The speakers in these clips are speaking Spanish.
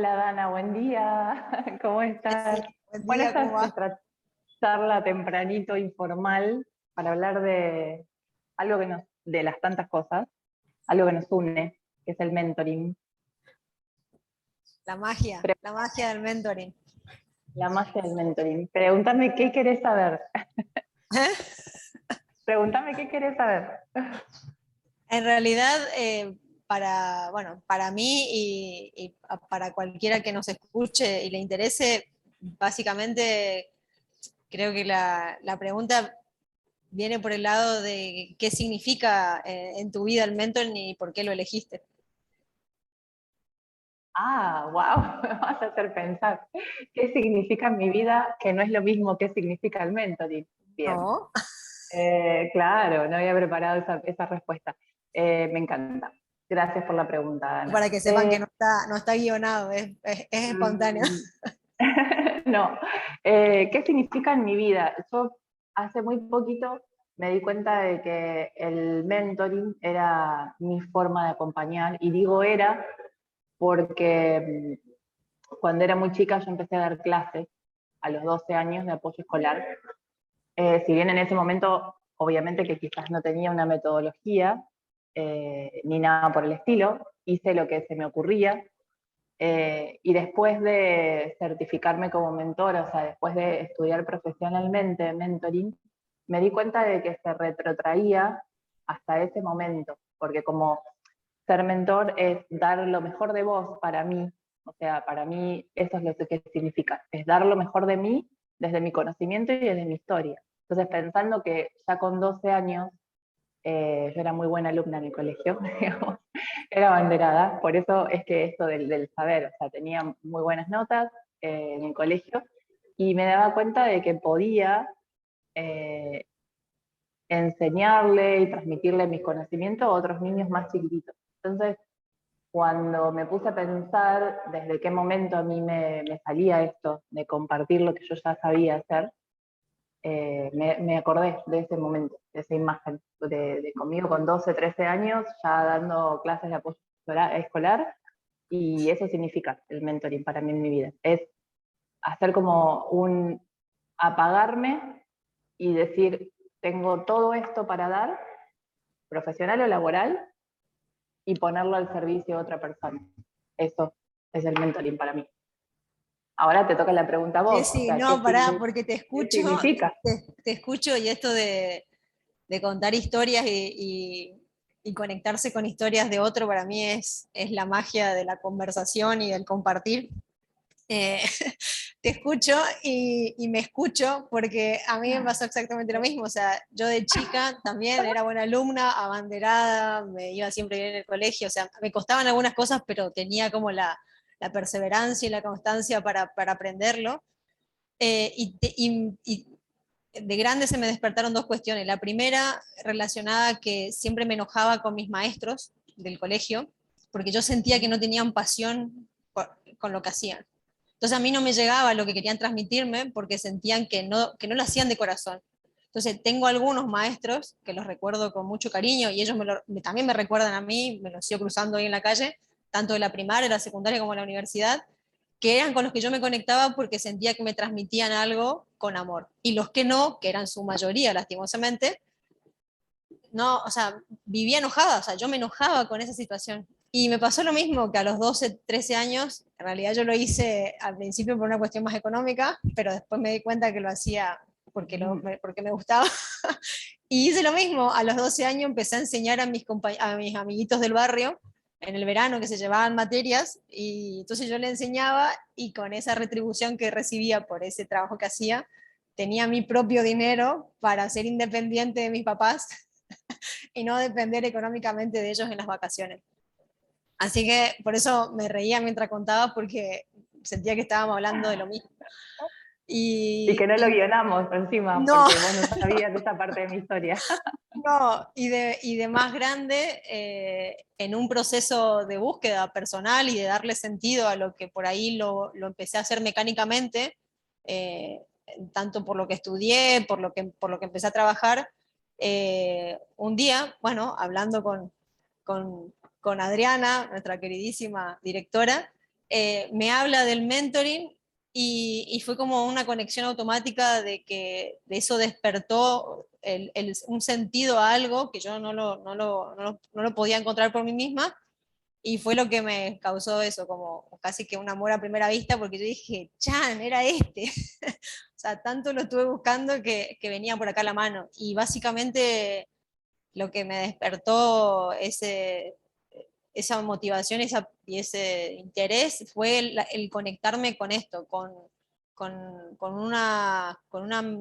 Hola Dana, buen día. ¿Cómo estás? Sí, buen Bueno, día, esta ¿cómo es va? nuestra charla tempranito informal para hablar de algo de las tantas cosas, algo que nos une, que es el mentoring. Pre- La magia del mentoring. la magia del mentoring. Pregúntame qué querés saber. Pregúntame qué querés saber. En realidad, bueno, para mí para cualquiera que nos escuche y le interese, básicamente creo que la pregunta viene por el lado de qué significa en tu vida el mentoring y por qué lo elegiste. Ah, wow, me vas a hacer pensar. ¿Qué significa en mi vida que no es lo mismo que significa el mentoring? Bien. No, Claro, no había preparado esa respuesta. Me encanta. Gracias por la pregunta, Ana. para que sepan que no está guionado, es espontáneo. Mm, no, ¿qué significa en mi vida? Yo hace muy poquito me di cuenta de que el mentoring era mi forma de acompañar, y digo era porque cuando era muy chica yo empecé a dar clases a los 12 años de apoyo escolar. Si bien en ese momento, obviamente que quizás no tenía una metodología ni nada por el estilo, hice lo que se me ocurría. Y después de certificarme como mentora, o sea, después de estudiar profesionalmente mentoring, me di cuenta de que se retrotraía hasta ese momento, porque como ser mentor es dar lo mejor de vos para mí, o sea, para mí eso es lo que significa, es dar lo mejor de mí desde mi conocimiento y desde mi historia. Entonces, pensando que ya con 12 años yo era muy buena alumna en el colegio, digamos, era abanderada, por eso es que esto del saber, o sea, tenía muy buenas notas en el colegio y me daba cuenta de que podía eh, enseñarle y transmitirle mis conocimientos a otros niños más chiquititos. Entonces, cuando me puse a pensar desde qué momento a mí me salía esto de compartir lo que yo ya sabía hacer, me acordé de ese momento, de esa imagen, de conmigo con 12, 13 años, ya dando clases de apoyo escolar, y eso significa el mentoring para mí en mi vida. Es hacer como un apagarme y decir, tengo todo esto para dar, profesional o laboral, y ponerlo al servicio de otra persona. Eso es el mentoring para mí. Ahora te toca la pregunta a vos, o Sí, sea, no, pará, porque qué significa? te escucho y esto de contar historias y conectarse con historias de otro para mí es la magia de la conversación y del compartir. Eh, te escucho y me escucho porque a mí me pasó exactamente lo mismo. O sea, yo de chica también era buena alumna, abanderada, me iba siempre bien en el colegio. O sea, me costaban algunas cosas, pero tenía como la perseverancia y la constancia para aprenderlo. Y de grande se me despertaron dos cuestiones. La primera, relacionada a que siempre me enojaba con mis maestros del colegio, porque yo sentía que no tenían pasión con lo que hacían. Entonces a mí no me llegaba lo que querían transmitirme porque sentían que no lo hacían de corazón. Entonces tengo algunos maestros que los recuerdo con mucho cariño y ellos también me recuerdan a mí, me los sigo cruzando ahí en la calle, tanto de la primaria, la secundaria como de la universidad, que eran con los que yo me conectaba porque sentía que me transmitían algo con amor. Y los que no, que eran su mayoría lastimosamente, no, o sea, vivía enojada, o sea, yo me enojaba con esa situación. Y me pasó lo mismo que a los 12, 13 años, en realidad yo lo hice al principio por una cuestión más económica, pero después me di cuenta que lo hacía porque me gustaba. Y hice lo mismo, a los 12 años empecé a enseñar a mis amiguitos del barrio en el verano que se llevaban materias, y entonces yo le enseñaba y con esa retribución que recibía por ese trabajo que hacía, tenía mi propio dinero para ser independiente de mis papás y no depender económicamente de ellos en las vacaciones. Así que por eso me reía mientras contaba porque sentía que estábamos hablando de lo mismo. Y que no lo Y guionamos encima, no, porque vos no sabías de esa parte de mi historia. no, y de más grande, en un proceso de búsqueda personal y de darle sentido a lo que por ahí lo empecé a hacer mecánicamente, eh, tanto por lo que estudié, por lo que empecé a trabajar, un día, bueno, hablando con Adriana, nuestra queridísima directora, me habla del mentoring y fue como una conexión automática de que de eso despertó un sentido a algo que yo no lo podía encontrar por mí misma. Y fue lo que me causó eso, como casi que un amor a primera vista, porque yo dije, Chan, era este. O sea, tanto lo estuve buscando que venía por acá a la mano. Y básicamente lo que me despertó esa motivación y ese interés fue el conectarme con esto, con una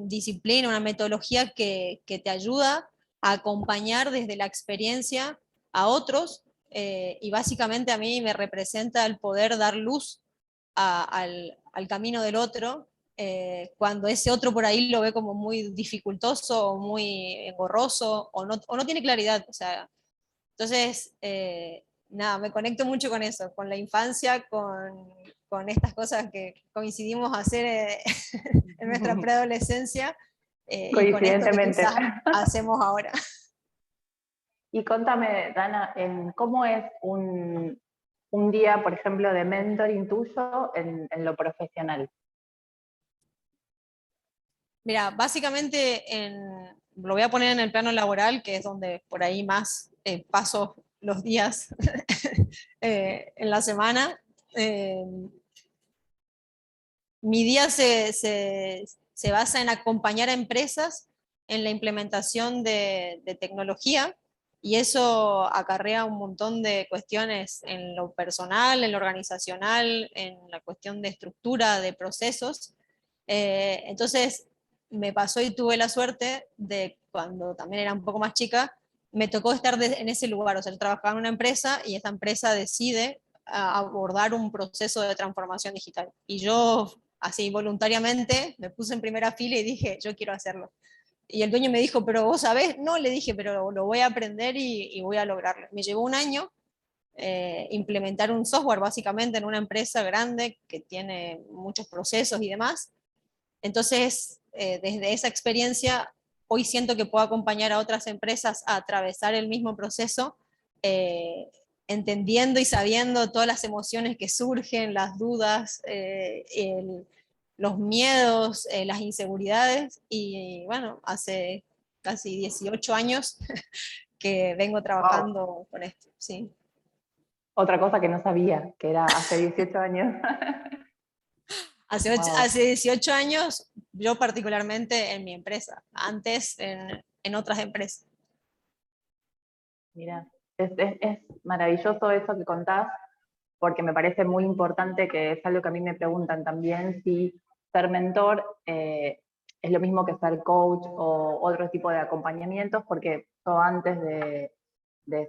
disciplina, una metodología que te ayuda a acompañar desde la experiencia a otros, y básicamente a mí me representa el poder dar luz al camino del otro, cuando ese otro por ahí lo ve como muy dificultoso o muy engorroso o no tiene claridad. O sea, entonces, nada, me conecto mucho con eso, con la infancia, con estas cosas que coincidimos a hacer en nuestra preadolescencia, y con esto que Coincidentemente. quizás hacemos ahora. Y contame, Dana, ¿cómo es un día, por ejemplo, de mentoring tuyo en lo profesional? Mira, básicamente lo voy a poner en el plano laboral, que es donde por ahí más paso los días en la semana. Eh, Mi día se basa en acompañar a empresas en la implementación de tecnología, y eso acarrea un montón de cuestiones en lo personal, en lo organizacional, en la cuestión de estructura, de procesos. Entonces, me pasó y tuve la suerte de, cuando también era un poco más chica, me tocó estar en ese lugar. O sea, yo trabajaba en una empresa y esta empresa decide abordar un proceso de transformación digital. Y yo, así voluntariamente, me puse en primera fila y dije, yo quiero hacerlo. Y el dueño me dijo, pero vos sabés, no, le dije, pero lo voy a aprender y voy a lograrlo. Me llevó un año implementar un software básicamente en una empresa grande que tiene muchos procesos y demás. Entonces, desde esa experiencia, hoy siento que puedo acompañar a otras empresas a atravesar el mismo proceso, eh, entendiendo y sabiendo todas las emociones que surgen, las dudas, los miedos, las inseguridades. Y bueno, hace casi 18 años que vengo Wow. trabajando con esto, sí. Otra cosa que no sabía, que era hace 18 años. Wow. Hace 18 años, yo particularmente en mi empresa, antes en otras empresas. Mira, es maravilloso eso que contás, porque me parece muy importante, que es algo que a mí me preguntan también, si ser mentor es lo mismo que ser coach o otro tipo de acompañamientos, porque yo antes de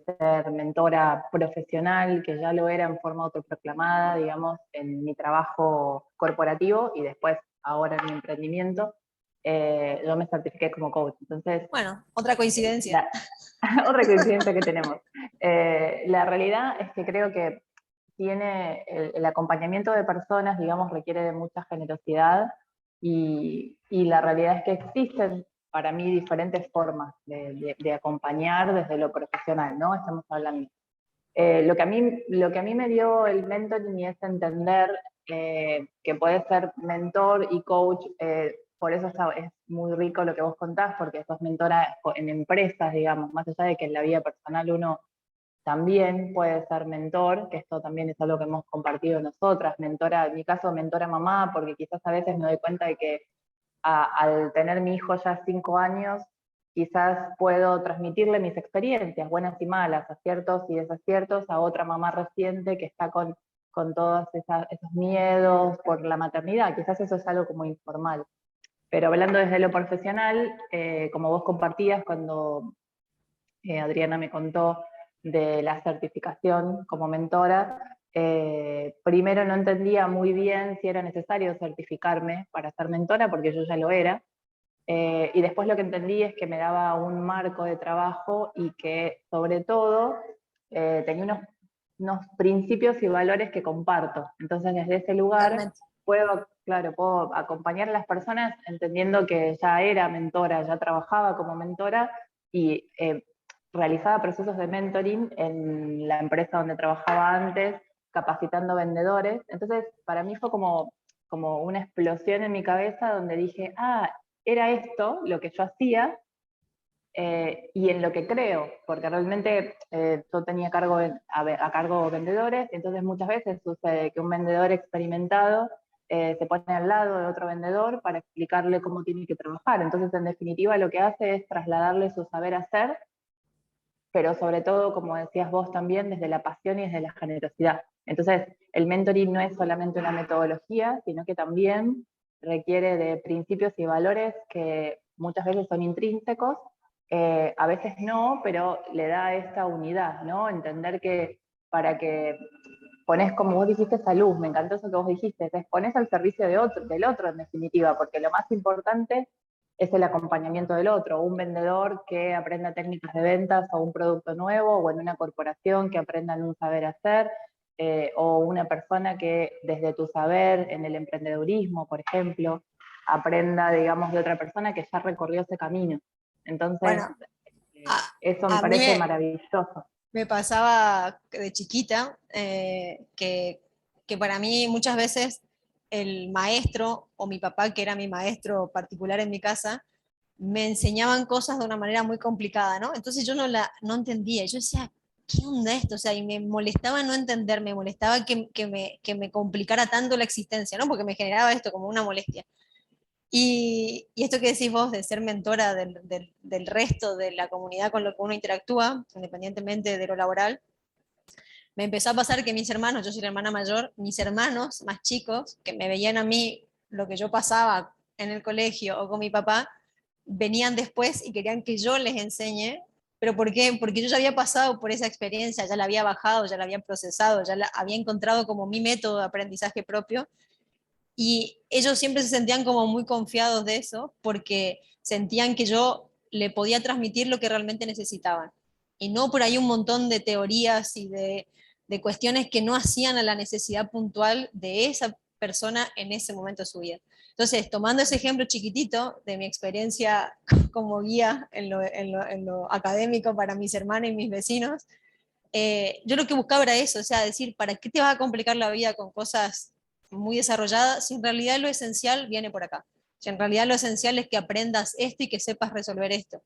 ser mentora profesional, que ya lo era en forma autoproclamada, digamos, en mi trabajo corporativo y después ahora en mi emprendimiento, yo me certifiqué como coach. Entonces, Bueno, otra coincidencia. la, otra coincidencia que tenemos. La realidad es que creo que tiene el acompañamiento de personas, digamos, requiere de mucha generosidad, y la realidad es que existen para mí diferentes formas de acompañar desde lo profesional, ¿no? Estamos hablando. Lo que a mí me dio el mentoring es entender que puedes ser mentor y coach. Por eso es muy rico lo que vos contás, porque sos mentora en empresas, digamos, más allá de que en la vida personal uno también puede ser mentor, que esto también es algo que hemos compartido nosotras. Mentora, en mi caso, mentora mamá, porque quizás a veces me doy cuenta de que al tener mi hijo ya 5 años, quizás puedo transmitirle mis experiencias, buenas y malas, aciertos y desaciertos, a otra mamá reciente que está con todos esos miedos por la maternidad. Quizás eso es algo como informal. Pero hablando desde lo profesional, como vos compartías cuando Adriana me contó de la certificación como mentora, primero no entendía muy bien si era necesario certificarme para ser mentora, porque yo ya lo era. Y después lo que entendí es que me daba un marco de trabajo y que sobre todo tenía unos principios y valores que comparto. Entonces desde ese lugar Totalmente. puedo acompañar a las personas entendiendo que ya era mentora, ya trabajaba como mentora, y realizaba procesos de mentoring en la empresa donde trabajaba antes, capacitando vendedores. Entonces, para mí fue como una explosión en mi cabeza donde dije, era esto lo que yo hacía, y en lo que creo, porque realmente yo tenía a cargo vendedores, entonces muchas veces sucede que un vendedor experimentado se pone al lado de otro vendedor para explicarle cómo tiene que trabajar. Entonces, en definitiva, lo que hace es trasladarle su saber hacer, pero sobre todo, como decías vos también, desde la pasión y desde la generosidad. Entonces, el mentoring no es solamente una metodología, sino que también requiere de principios y valores que muchas veces son intrínsecos, a veces no, pero le da esta unidad, ¿no? Entender que para que pones, como vos dijiste, salud, me encantó eso que vos dijiste, te pones al servicio del otro en definitiva, porque lo más importante es el acompañamiento del otro, un vendedor que aprenda técnicas de ventas o un producto nuevo, o en una corporación que aprendan un saber hacer, o una persona que desde tu saber en el emprendedurismo, por ejemplo, aprenda, digamos, de otra persona que ya recorrió ese camino. Entonces, Bueno, a, eso me a mí parece maravilloso. me pasaba de chiquita que para mí muchas veces el maestro o mi papá, que era mi maestro particular en mi casa, me enseñaban cosas de una manera muy complicada, ¿no? Entonces yo no entendía, yo decía, ¿qué onda esto? O sea, y me molestaba no entender, me molestaba que me complicara tanto la existencia, ¿no? Porque me generaba esto como una molestia. Y esto que decís vos de ser mentora del resto de la comunidad con lo que uno interactúa, independientemente de lo laboral, me empezó a pasar que mis hermanos, yo soy la hermana mayor, mis hermanos más chicos, que me veían a mí lo que yo pasaba en el colegio o con mi papá, venían después y querían que yo les enseñe. ¿Pero por qué? Porque yo ya había pasado por esa experiencia, ya la había bajado, ya la había procesado, ya la había encontrado como mi método de aprendizaje propio, y ellos siempre se sentían como muy confiados de eso porque sentían que yo le podía transmitir lo que realmente necesitaban. Y no por ahí un montón de teorías y de cuestiones que no hacían a la necesidad puntual de esa persona en ese momento de su vida. Entonces, tomando ese ejemplo chiquitito de mi experiencia como guía en lo académico para mis hermanos y mis vecinos, yo lo que buscaba era eso, o sea, decir, ¿para qué te vas a complicar la vida con cosas muy desarrolladas si en realidad lo esencial viene por acá? Si en realidad lo esencial es que aprendas esto y que sepas resolver esto.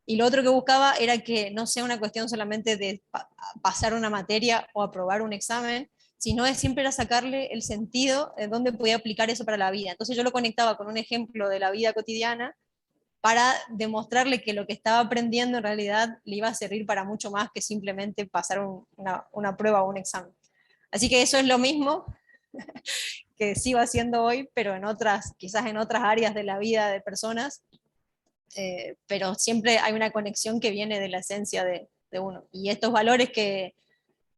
Y lo otro que buscaba era que no sea una cuestión solamente de pasar una materia o aprobar un examen, sino de siempre era sacarle el sentido de dónde podía aplicar eso para la vida. Entonces yo lo conectaba con un ejemplo de la vida cotidiana para demostrarle que lo que estaba aprendiendo en realidad le iba a servir para mucho más que simplemente pasar una prueba o un examen. Así que eso es lo mismo que sigo haciendo hoy, pero en otras, quizás en otras áreas de la vida de personas, pero siempre hay una conexión que viene de la esencia de uno. Y estos valores que,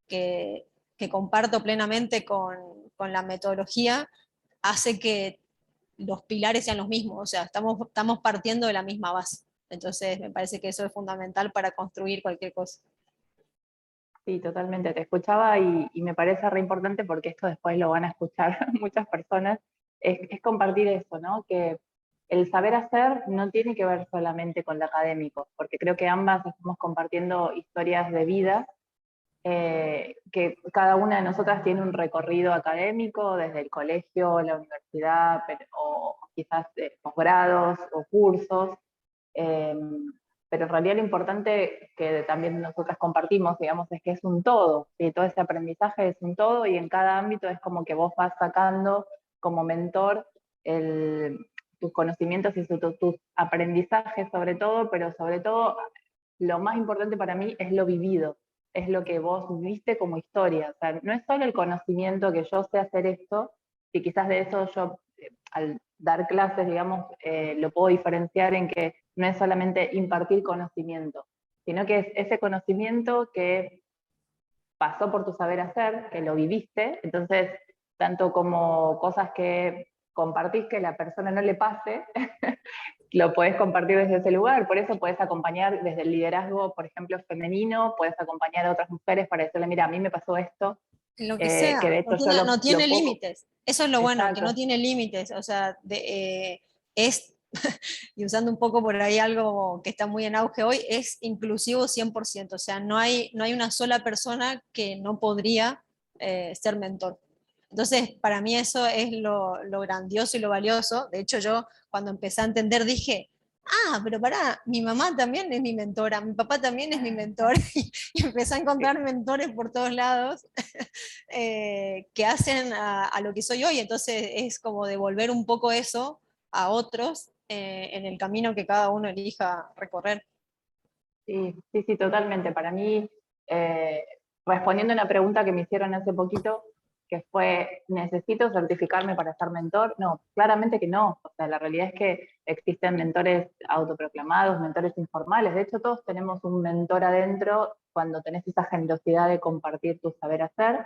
que comparto plenamente con la metodología hace que los pilares sean los mismos, o sea, estamos partiendo de la misma base. Entonces, me parece que eso es fundamental para construir cualquier cosa. Sí, totalmente. Te escuchaba y me parece re importante porque esto después lo van a escuchar muchas personas. Es compartir eso, ¿no? Que el saber hacer no tiene que ver solamente con lo académico, porque creo que ambas estamos compartiendo historias de vida, que cada una de nosotras tiene un recorrido académico desde el colegio, la universidad, o quizás posgrados o cursos. Eh, pero en realidad lo importante que también nosotras compartimos, digamos, es que es un todo, ¿sí? Todo ese aprendizaje es un todo y en cada ámbito es como que vos vas sacando como mentor tus conocimientos y tus aprendizajes sobre todo, pero sobre todo lo más importante para mí es lo vivido, es lo que vos viste como historia. O sea, no es solo el conocimiento que yo sé hacer esto, y quizás de eso yo al dar clases, digamos, lo puedo diferenciar en que no es solamente impartir conocimiento, sino que es ese conocimiento que pasó por tu saber hacer, que lo viviste, entonces, tanto como cosas que compartís que a la persona no le pase, lo podés compartir desde ese lugar, por eso podés acompañar desde el liderazgo, por ejemplo, femenino, podés acompañar a otras mujeres para decirle, mira, a mí me pasó esto, Lo que que sea, de no hecho yo tiene, no lo tiene puedo, límites. Eso es lo bueno, que no exacto, tiene límites. O sea, es, y usando un poco por ahí algo que está muy en auge hoy, es inclusivo 100%. O sea, no hay una sola persona que no podría ser mentor. Entonces, para mí eso es lo grandioso y lo valioso. De hecho, yo cuando empecé a entender dije, pero pará, mi mamá también es mi mentora, mi papá también es mi mentor, y empecé a encontrar mentores por todos lados que hacen a lo que soy hoy. Entonces, es como devolver un poco eso a otros en el camino que cada uno elija recorrer. Sí, sí, sí, totalmente. Para mí, eh, respondiendo a una pregunta que me hicieron hace poquito, que fue, ¿necesito certificarme para ser mentor? No, claramente que no. O sea, la realidad es que existen mentores autoproclamados, mentores informales. De hecho, todos tenemos un mentor adentro cuando tenés esa generosidad de compartir tu saber hacer.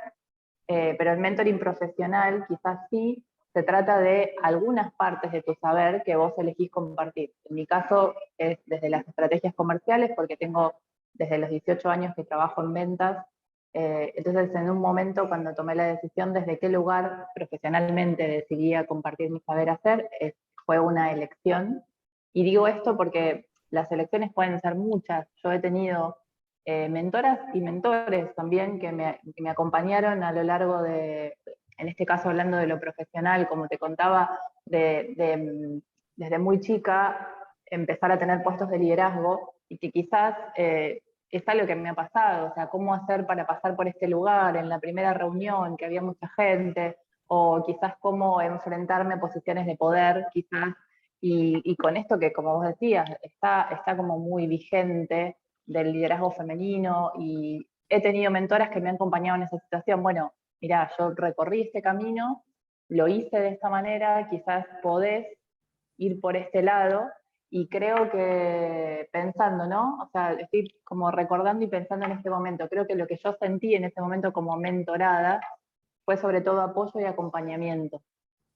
Pero el mentoring profesional quizás sí se trata de algunas partes de tu saber que vos elegís compartir. En mi caso es desde las estrategias comerciales, porque tengo desde los 18 años que trabajo en ventas. Entonces, en un momento cuando tomé la decisión desde qué lugar profesionalmente decidía compartir mi saber hacer, fue una elección. Y digo esto porque las elecciones pueden ser muchas. Yo he tenido mentoras y mentores también que me acompañaron a lo largo de, en este caso hablando de lo profesional, como te contaba, desde muy chica empezar a tener puestos de liderazgo y que quizás es algo que me ha pasado, o sea, cómo hacer para pasar por este lugar en la primera reunión que había mucha gente, o quizás cómo enfrentarme a posiciones de poder, quizás, y con esto que, como vos decías, está como muy vigente del liderazgo femenino y he tenido mentoras que me han acompañado en esa situación. Bueno, mirá, yo recorrí este camino, lo hice de esta manera, quizás podés ir por este lado y creo que pensando, ¿no? O sea, estoy como recordando y pensando en este momento, creo que lo que yo sentí en ese momento como mentorada fue sobre todo apoyo y acompañamiento.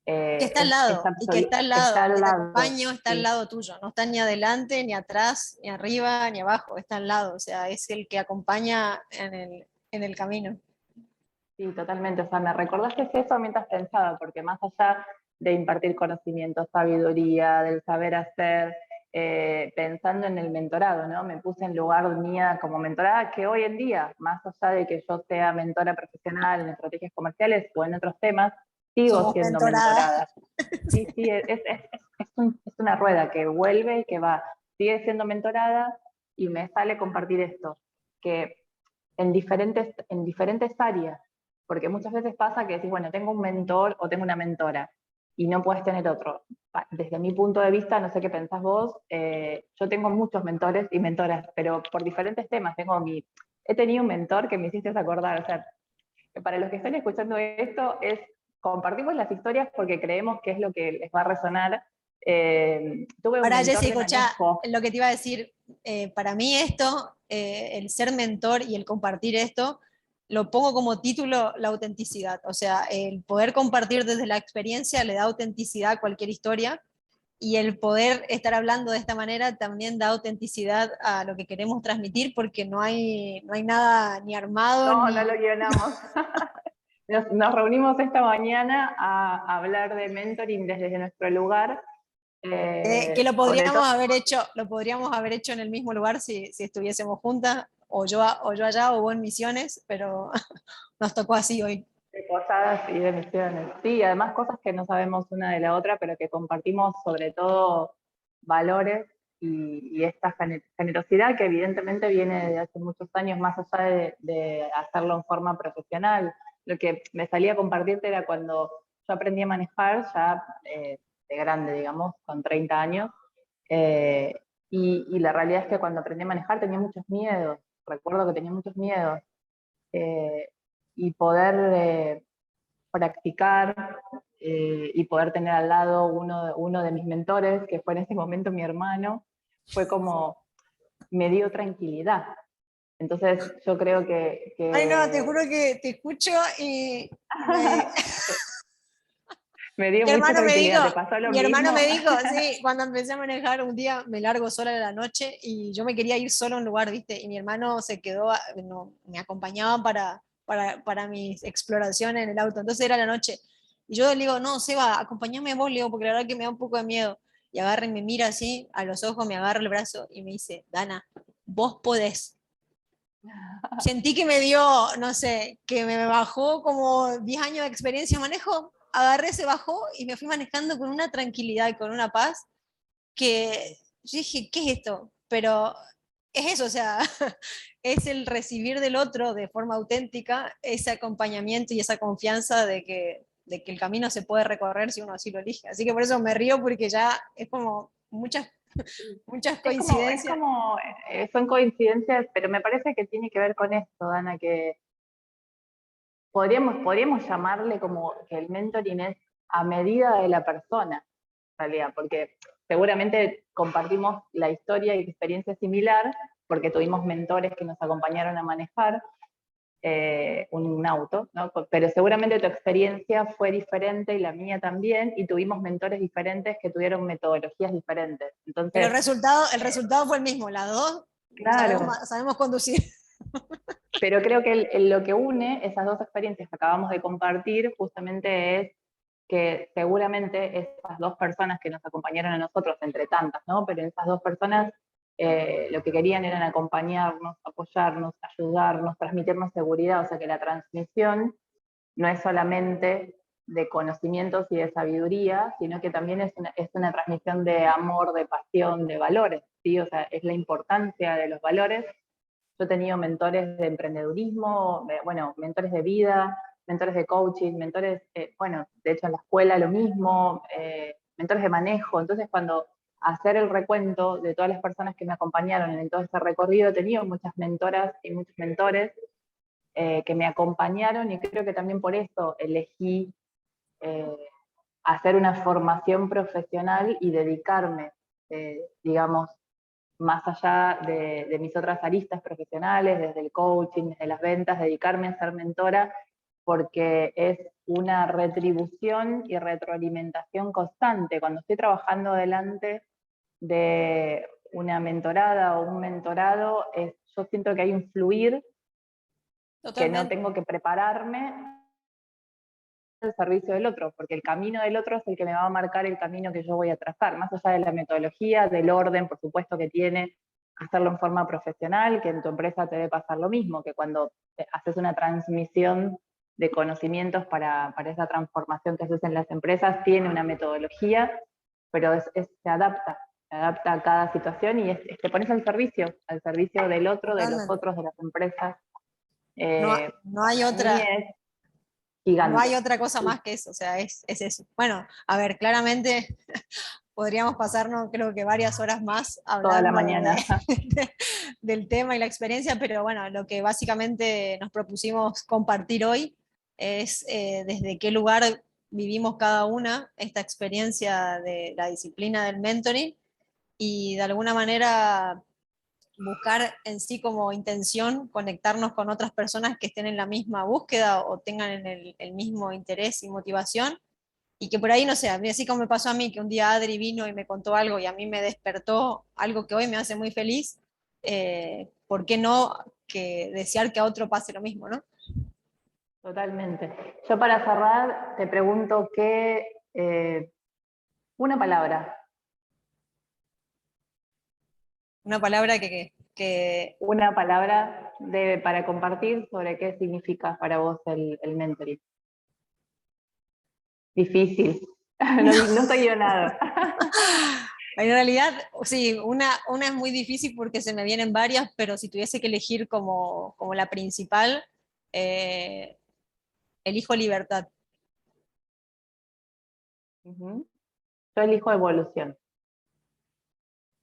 Que está al lado, y que está al Está lado, el al que te lado, acompaña está al sí. lado tuyo, no está ni adelante, ni atrás, ni arriba, ni abajo, está al lado, o sea, es el que acompaña en el camino. Sí, totalmente. O sea, me recordaste eso mientras pensaba, porque más allá de impartir conocimiento, sabiduría, del saber hacer, pensando en el mentorado, ¿no? Me puse en lugar mía como mentorada, que hoy en día, más allá de que yo sea mentora profesional en estrategias comerciales o en otros temas, sigo Somos siendo mentoradas. mentorada. Sí, sí, es una rueda que vuelve y que va. Sigue siendo mentorada y me sale compartir esto, que en diferentes áreas, porque muchas veces pasa que decís, bueno, tengo un mentor o tengo una mentora y no puedes tener otro. Desde mi punto de vista, no sé qué pensás vos, yo tengo muchos mentores y mentoras, pero por diferentes temas. He tenido un mentor que me hiciste acordar, o sea, que para los que están escuchando esto, compartimos las historias porque creemos que es lo que les va a resonar. Tuve un Para mentor Jessy, de escucha manejo. lo que te iba a decir, para mí esto, el ser mentor y el compartir esto, lo pongo como título la autenticidad, o sea, el poder compartir desde la experiencia le da autenticidad a cualquier historia, y el poder estar hablando de esta manera también da autenticidad a lo que queremos transmitir, porque no hay nada ni armado No, no ni... lo guionamos. Nos reunimos esta mañana a hablar de mentoring desde nuestro lugar, que sobre todo. lo podríamos haber hecho en el mismo lugar si estuviésemos juntas, o yo allá o vos en Misiones, pero nos tocó así hoy. De posadas y de misiones. Sí, además cosas que no sabemos una de la otra, pero que compartimos sobre todo valores y esta generosidad que evidentemente viene de hace muchos años, más allá de hacerlo en forma profesional. Lo que me salía a compartirte era cuando yo aprendí a manejar ya de grande, digamos, con 30 años, eh, y la realidad es que cuando aprendí a manejar tenía muchos miedos, recuerdo que tenía muchos miedos, eh, y poder practicar y poder tener al lado uno de mis mentores, que fue en ese momento mi hermano, fue como, me dio tranquilidad. Entonces yo creo Ay, no, te que juro que te escucho y me... me dio Mi mucha hermano me dijo, tranquilidad. ¿Te pasó lo mi hermano me mismo? dijo, sí, cuando empecé a manejar un día me largo sola en la noche y yo me quería ir solo a un lugar, ¿viste? Y mi hermano se quedó, no, me acompañaba para mis exploraciones en el auto. Entonces era la noche. Y yo le digo, no, Seba, acompáñame vos, le digo, porque la verdad que me da un poco de miedo. Y agarra y me mira así, a los ojos, me agarra el brazo y me dice, Dana, vos podés. Sentí que me dio, no sé, que me bajó como 10 años de experiencia de manejo, agarré, se bajó y me fui manejando con una tranquilidad y con una paz que yo dije, ¿qué es esto? Pero es eso, o sea, es el recibir del otro de forma auténtica ese acompañamiento y esa confianza de que el camino se puede recorrer si uno así lo elige. Así que por eso me río porque ya es como muchas Es coincidencias. como, son coincidencias, pero me parece que tiene que ver con esto, Dana, que podríamos llamarle como que el mentoring es a medida de la persona, en realidad, porque seguramente compartimos la historia y experiencia similar, porque tuvimos mentores que nos acompañaron a manejar un auto, ¿no? Pero seguramente tu experiencia fue diferente y la mía también, y tuvimos mentores diferentes que tuvieron metodologías diferentes. Pero Entonces, el resultado fue el mismo, las dos claro, sabemos conducir. pero creo que lo que une esas dos experiencias que acabamos de compartir justamente es que seguramente esas dos personas que nos acompañaron a nosotros, entre tantas, ¿no? Pero esas dos personas lo que querían eran acompañarnos, apoyarnos, ayudarnos, transmitirnos seguridad, o sea que la transmisión no es solamente de conocimientos y de sabiduría, sino que también es una transmisión de amor, de pasión, de valores, ¿sí? O sea, es la importancia de los valores. Yo he tenido mentores de emprendedurismo, bueno, mentores de vida, mentores de coaching, mentores, bueno, de hecho en la escuela lo mismo, mentores de manejo. Entonces, cuando hacer el recuento de todas las personas que me acompañaron en todo este recorrido, he tenido muchas mentoras y muchos mentores que me acompañaron, y creo que también por eso elegí eh, hacer una formación profesional y dedicarme, digamos, más allá de mis otras aristas profesionales, desde el coaching, desde las ventas, dedicarme a ser mentora, porque es una retribución y retroalimentación constante. Cuando estoy trabajando delante de una mentorada o un mentorado, yo siento que hay un fluir, que no Totalmente. tengo que prepararme al servicio del otro, porque el camino del otro es el que me va a marcar el camino que yo voy a trazar, más allá de la metodología, del orden, por supuesto, que tiene hacerlo en forma profesional, que en tu empresa te debe pasar lo mismo, que cuando haces una transmisión de conocimientos para esa transformación que haces en las empresas, tiene una metodología, pero se adapta a cada situación y te pones al servicio del otro, de los Totalmente. otros, de las empresas. No, no hay Para mí otra, es no hay gigante. otra cosa más que eso, o sea, es eso. Bueno, a ver, claramente podríamos pasarnos creo que varias horas más Toda la hablando mañana. del tema y la experiencia, pero bueno, lo que básicamente nos propusimos compartir hoy es desde qué lugar vivimos cada una esta experiencia de la disciplina del mentoring y de alguna manera buscar en sí como intención conectarnos con otras personas que estén en la misma búsqueda o tengan el mismo interés y motivación. Y que por ahí, no sé, así como me pasó a mí, que un día Adri vino y me contó algo y a mí me despertó algo que hoy me hace muy feliz, ¿por qué no que desear que a otro pase lo mismo, ¿no? Totalmente. Yo para cerrar te pregunto una palabra, Una palabra una palabra para compartir sobre qué significa para vos el mentoring. Difícil, no estoy guionado. en realidad, sí, una es muy difícil porque se me vienen varias, pero si tuviese que elegir como la principal, eh, elijo libertad. Yo elijo evolución.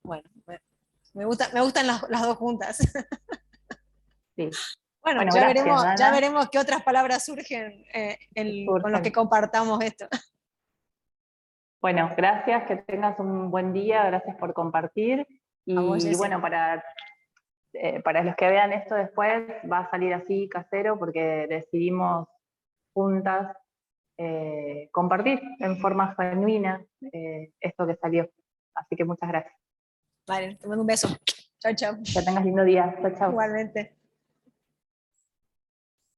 Bueno, me gustan las dos juntas. Sí. Bueno, Bueno, gracias, ya Dana. veremos qué otras palabras surgen con los que Surgen. compartamos esto. Bueno, gracias, que tengas un buen día, gracias por compartir. A vos, Y Jessy. bueno, para los que vean esto después, va a salir así casero porque decidimos juntas compartir en forma genuina esto que salió. Así que muchas gracias. Vale, te mando un beso. Chao, chao. Que tengas lindo día. Chao, chao. Igualmente.